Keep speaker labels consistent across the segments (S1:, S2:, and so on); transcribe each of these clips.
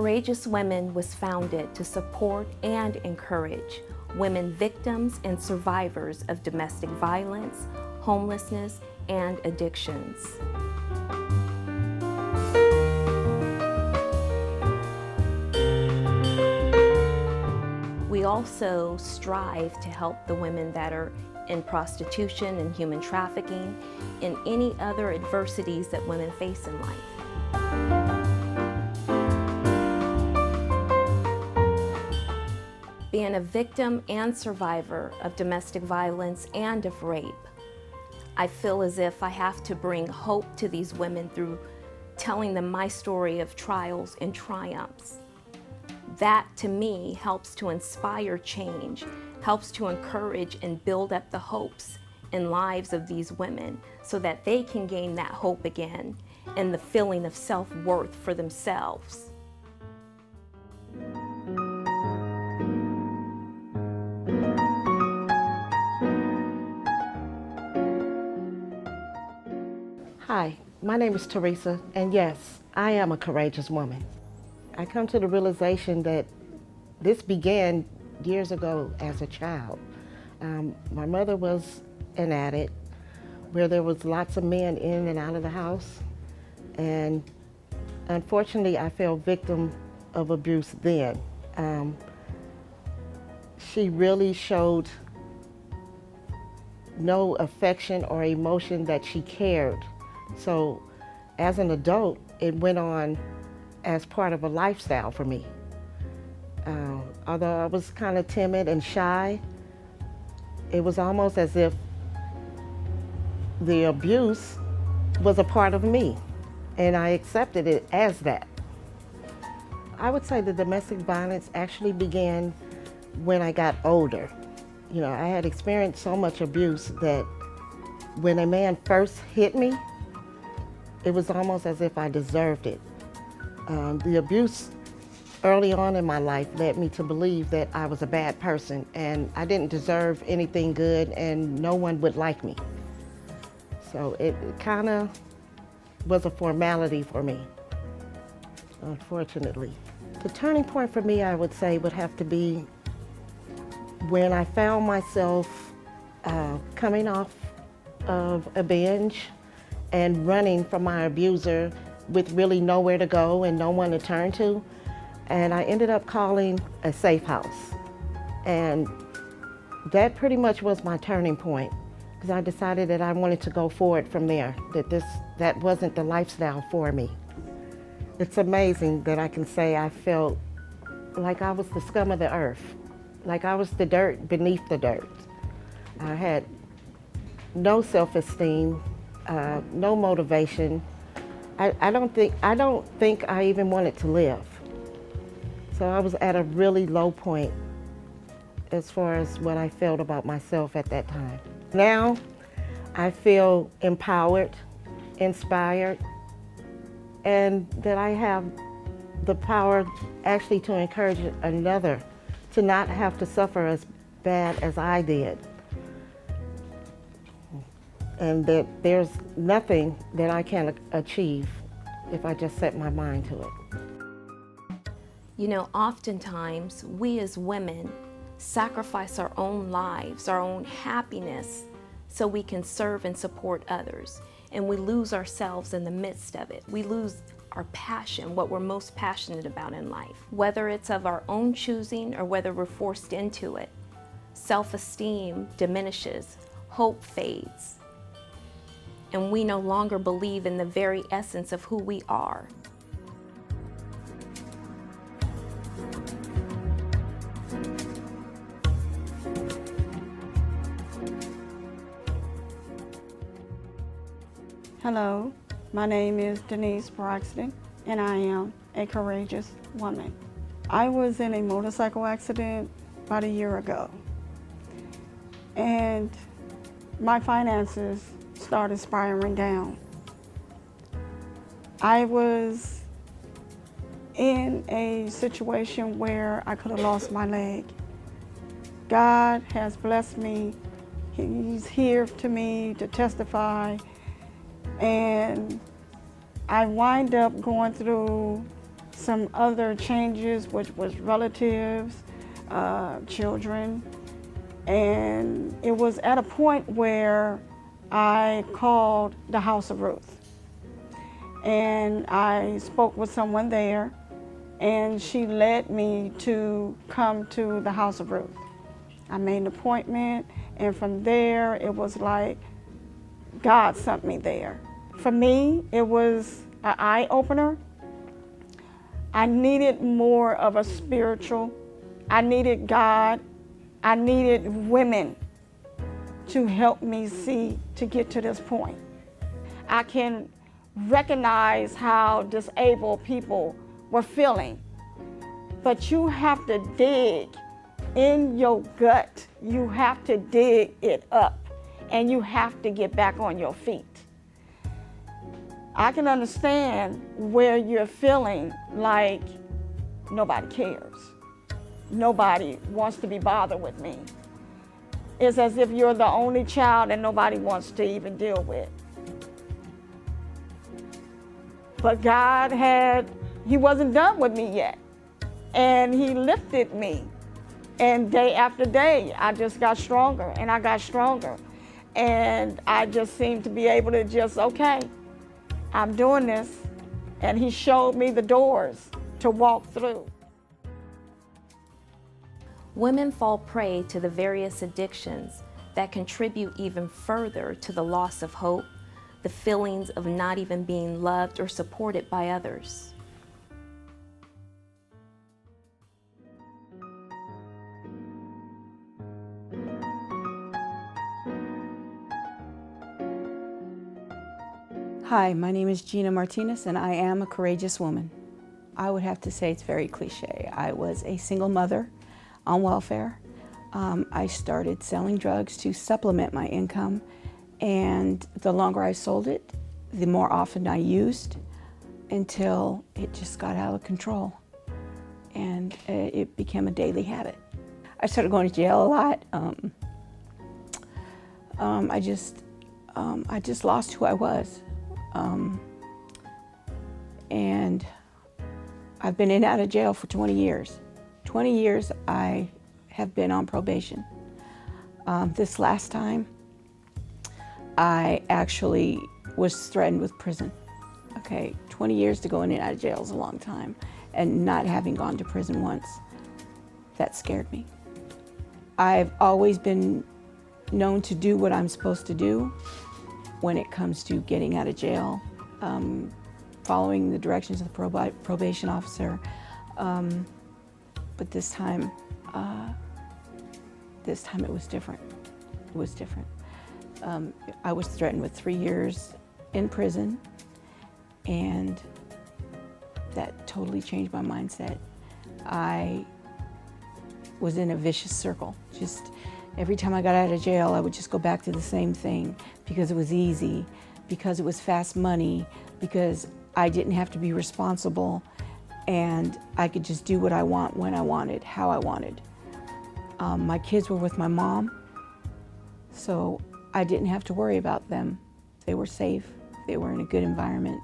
S1: Courageous Women was founded to support and encourage women victims and survivors of domestic violence, homelessness, and addictions. We also strive to help the women that are in prostitution and human trafficking and any other adversities that women face in life. Being a victim and survivor of domestic violence and of rape, I feel as if I have to bring hope to these women through telling them my story of trials and triumphs. That, to me, helps to inspire change, helps to encourage and build up the hopes and lives of these women so that they can gain that hope again and the feeling of self-worth for themselves.
S2: Hi, my name is Teresa, and yes, I am a courageous woman. I come to the realization that this began years ago as a child. My mother was an addict where there was lots of men in and out of the house, and unfortunately I fell victim of abuse then. She really showed no affection or emotion that she cared. So as an adult, it went on as part of a lifestyle for me. Although I was kind of timid and shy, it was almost as if the abuse was a part of me, and I accepted it as that. I would say the domestic violence actually began when I got older. You know, I had experienced so much abuse that when a man first hit me, it was almost as if I deserved it. The abuse early on in my life led me to believe that I was a bad person and I didn't deserve anything good and no one would like me. So it kind of was a formality for me, unfortunately. The turning point for me, I would say, would have to be when I found myself coming off of a binge and running from my abuser with really nowhere to go and no one to turn to. And I ended up calling a safe house. And that pretty much was my turning point, because I decided that I wanted to go forward from there, that wasn't the lifestyle for me. It's amazing that I can say I felt like I was the scum of the earth, like I was the dirt beneath the dirt. I had no self-esteem, no motivation. I don't think I even wanted to live. So I was at a really low point as far as what I felt about myself at that time. Now I feel empowered, inspired, and that I have the power actually to encourage another to not have to suffer as bad as I did. And that there's nothing that I can't achieve if I just set my mind to it.
S1: You know, oftentimes we as women sacrifice our own lives, our own happiness, so we can serve and support others. And we lose ourselves in the midst of it. We lose our passion, what we're most passionate about in life, whether it's of our own choosing or whether we're forced into it. Self-esteem diminishes, hope fades, and we no longer believe in the very essence of who we are.
S3: Hello, my name is Denise Broxton, and I am a courageous woman. I was in a motorcycle accident about a year ago, and my finances started spiraling down. I was in a situation where I could have lost my leg. God has blessed me. He's here to me to testify, and I wind up going through some other changes, which was relatives, children, and it was at a point where I called the House of Ruth, and I spoke with someone there, and she led me to come to the House of Ruth. I made an appointment, and from there it was like God sent me there. For me, it was an eye-opener. I needed more of a spiritual. I needed God. I needed women to help me see to get to this point. I can recognize how disabled people were feeling, but you have to dig in your gut. You have to dig it up, and you have to get back on your feet. I can understand where you're feeling like nobody cares. Nobody wants to be bothered with me. It's as if you're the only child and nobody wants to even deal with. But God He wasn't done with me yet. And He lifted me. And day after day, I just got stronger and I got stronger. And I just seemed to be able to just, okay, I'm doing this. And He showed me the doors to walk through.
S1: Women fall prey to the various addictions that contribute even further to the loss of hope, the feelings of not even being loved or supported by others.
S4: Hi, my name is Gina Martinez, and I am a courageous woman. I would have to say it's very cliche. I was a single mother on welfare. I started selling drugs to supplement my income, and the longer I sold it, the more often I used, until it just got out of control, and it became a daily habit. I started going to jail a lot. I just lost who I was. And I've been in and out of jail for 20 years. 20 years I have been on probation. This last time, I actually was threatened with prison. Okay, 20 years to go in and out of jail is a long time, and not having gone to prison once, that scared me. I've always been known to do what I'm supposed to do when it comes to getting out of jail, following the directions of the probation officer. But this time it was different. It was different. I was threatened with 3 years in prison, and that totally changed my mindset. I was in a vicious circle. Just every time I got out of jail, I would just go back to the same thing because it was easy, because it was fast money, because I didn't have to be responsible, and I could just do what I want, when I wanted, how I wanted. My kids were with my mom, so I didn't have to worry about them. They were safe, they were in a good environment,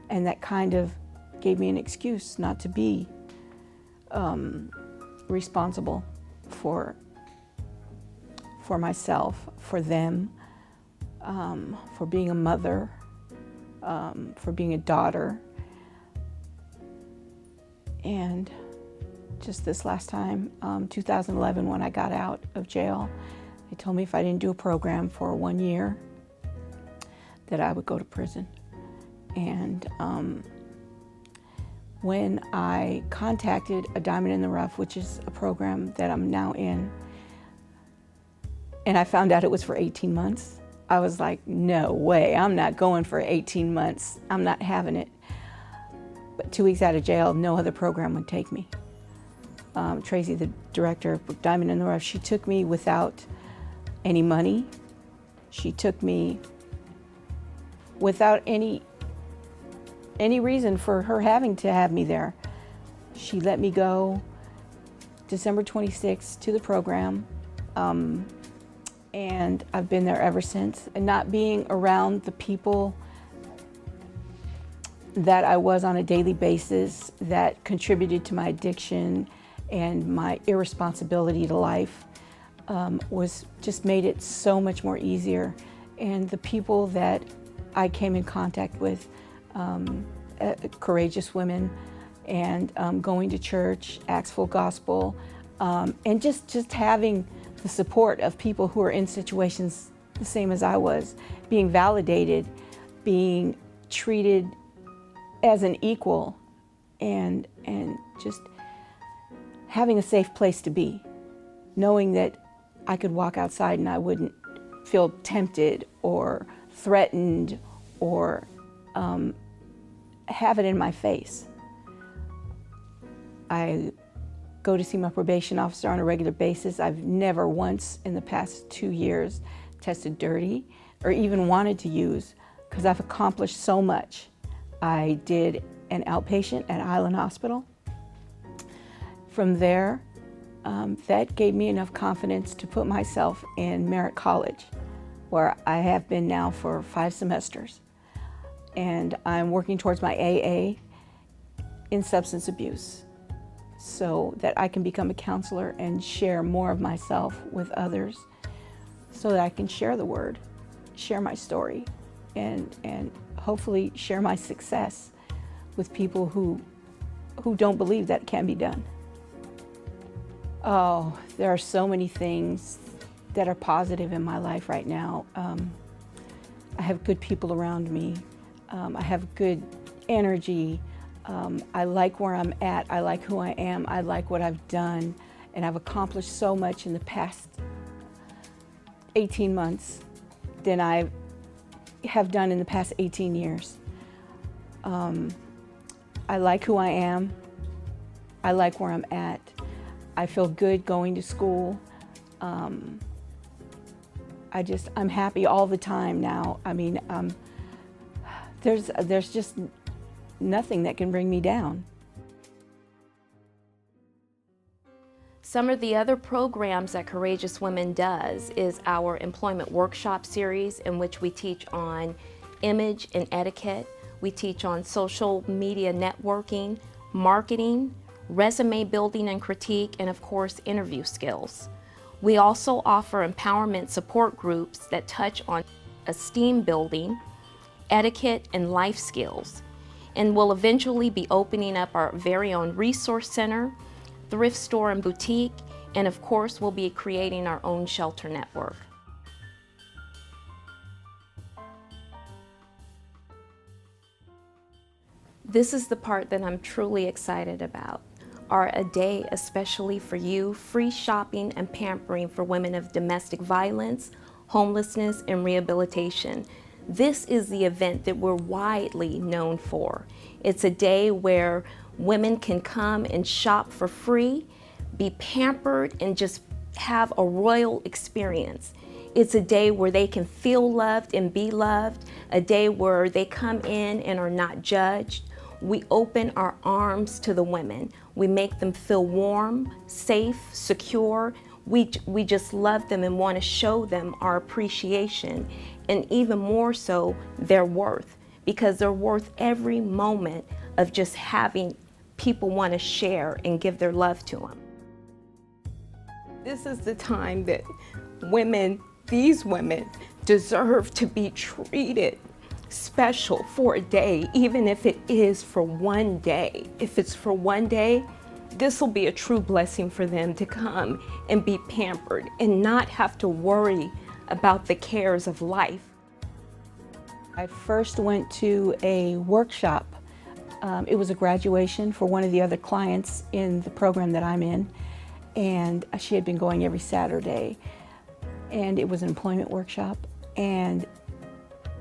S4: and that kind of gave me an excuse not to be responsible for myself, for them, for being a mother, for being a daughter. And just this last time, 2011, when I got out of jail, they told me if I didn't do a program for 1 year, that I would go to prison. And when I contacted A Diamond in the Rough, which is a program that I'm now in, and I found out it was for 18 months, I was like, no way, I'm not going for 18 months. I'm not having it. But 2 weeks out of jail, no other program would take me. Tracy, the director of Diamond in the Rough, she took me without any money. She took me without any reason for her having to have me there. She let me go December 26th to the program. And I've been there ever since. And not being around the people that I was on a daily basis that contributed to my addiction and my irresponsibility to life was just made it so much more easier. And the people that I came in contact with, Courageous Women, and going to church, Acts Full Gospel, and just having the support of people who are in situations the same as I was, being validated, being treated as an equal, and just having a safe place to be, knowing that I could walk outside and I wouldn't feel tempted or threatened or have it in my face. I go to see my probation officer on a regular basis. I've never once in the past 2 years tested dirty or even wanted to use, because I've accomplished so much. I did an outpatient at Island Hospital. From there, that gave me enough confidence to put myself in Merritt College, where I have been now for 5 semesters. And I'm working towards my AA in substance abuse, so that I can become a counselor and share more of myself with others, so that I can share the word, share my story, and hopefully share my success with people who don't believe that it can be done. Oh, there are so many things that are positive in my life right now. I have good people around me. I have good energy. I like where I'm at. I like who I am. I like what I've done. And I've accomplished so much in the past 18 months than I have done in the past 18 years. I like who I am. I like where I'm at. I feel good going to school. I'm happy all the time now. I mean, there's just nothing that can bring me down.
S1: Some of the other programs that Courageous Women does is our employment workshop series, in which we teach on image and etiquette. We teach on social media networking, marketing, resume building and critique, and of course, interview skills. We also offer empowerment support groups that touch on esteem building, etiquette, and life skills. And we'll eventually be opening up our very own resource center, thrift store and boutique, and of course, we'll be creating our own shelter network. This is the part that I'm truly excited about. Are a day especially for you, free shopping and pampering for women of domestic violence, homelessness, and rehabilitation. This is the event that we're widely known for. It's a day where women can come and shop for free, be pampered, and just have a royal experience. It's a day where they can feel loved and be loved, a day where they come in and are not judged. We open our arms to the women. We make them feel warm, safe, secure. We just love them and want to show them our appreciation, and even more so, their worth, because they're worth every moment of just having people want to share and give their love to them. This is the time that these women deserve to be treated special for a day, even if it is for one day. If it's for one day, this will be a true blessing for them to come and be pampered and not have to worry about the cares of life.
S4: I first went to a workshop. It was a graduation for one of the other clients in the program that I'm in, and she had been going every Saturday, and it was an employment workshop. And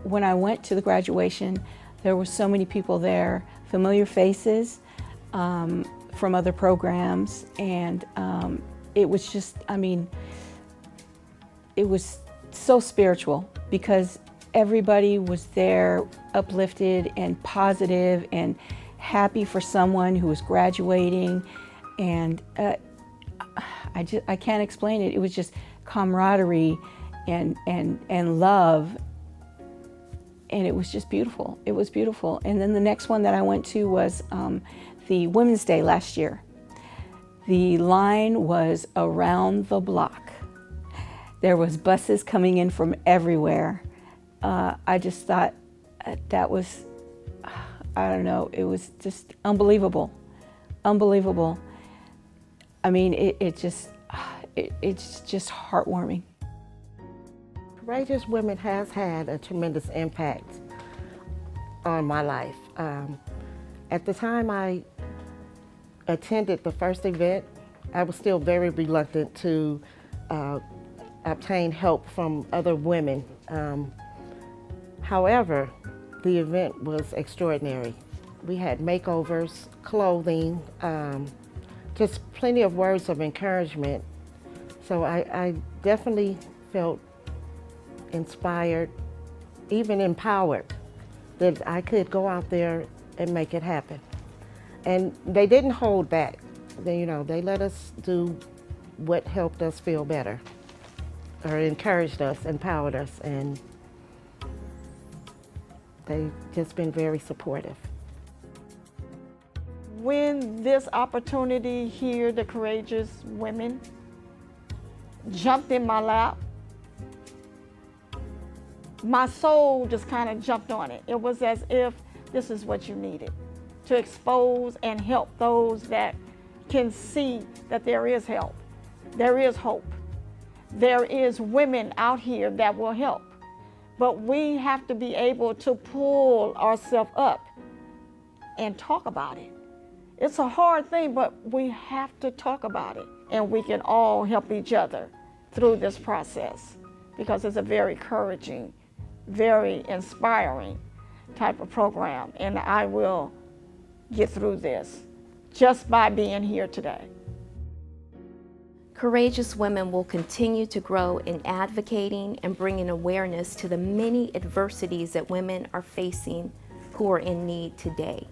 S4: when I went to the graduation, there were so many people there, familiar faces from other programs, and it was just, I mean, it was so spiritual, because everybody was there uplifted and positive and happy for someone who was graduating, and I can't explain it. It was just camaraderie and love. And it was just beautiful. It was beautiful. And then the next one that I went to was the Women's Day last year. The line was around the block. There was buses coming in from everywhere. I just thought that was, I don't know, it was just unbelievable, unbelievable. I mean, it's just heartwarming.
S2: Courageous Women has had a tremendous impact on my life. At the time I attended the first event, I was still very reluctant to obtain help from other women. However, the event was extraordinary. We had makeovers, clothing, just plenty of words of encouragement. So I definitely felt inspired, even empowered, that I could go out there and make it happen. And they didn't hold back. They let us do what helped us feel better, or encouraged us, empowered us, and they've just been very supportive.
S3: When this opportunity here, the Courageous Women, jumped in my lap, my soul just kind of jumped on it. It was as if this is what you needed, to expose and help those that can see that there is help, there is hope, there is women out here that will help. But we have to be able to pull ourselves up and talk about it. It's a hard thing, but we have to talk about it, and we can all help each other through this process, because it's a very encouraging, very inspiring type of program, and I will get through this just by being here today.
S1: Courageous Women will continue to grow in advocating and bringing awareness to the many adversities that women are facing who are in need today.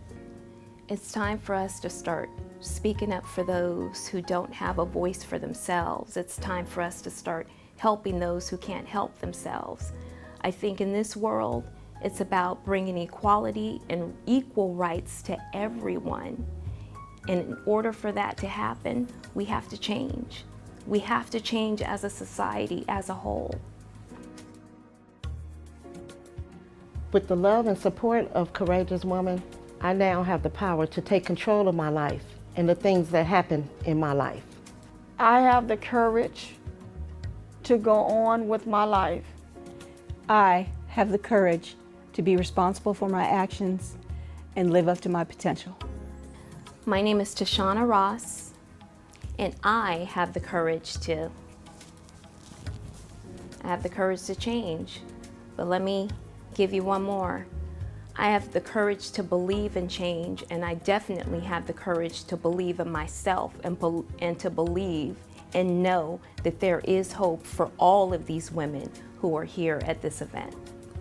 S1: It's time for us to start speaking up for those who don't have a voice for themselves. It's time for us to start helping those who can't help themselves. I think in this world, it's about bringing equality and equal rights to everyone. And in order for that to happen, we have to change. We have to change as a society as a whole.
S2: With the love and support of Courageous Women, I now have the power to take control of my life and the things that happen in my life.
S3: I have the courage to go on with my life.
S4: I have the courage to be responsible for my actions and live up to my potential.
S1: My name is Tashana Ross, and I have the courage to change. But let me give you one more. I have the courage to believe in change, and I definitely have the courage to believe in myself and to believe and know that there is hope for all of these women who are here at this event.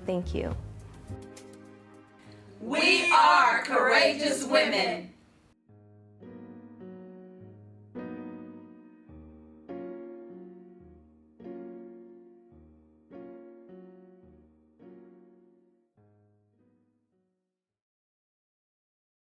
S1: Thank you.
S5: We are Courageous Women.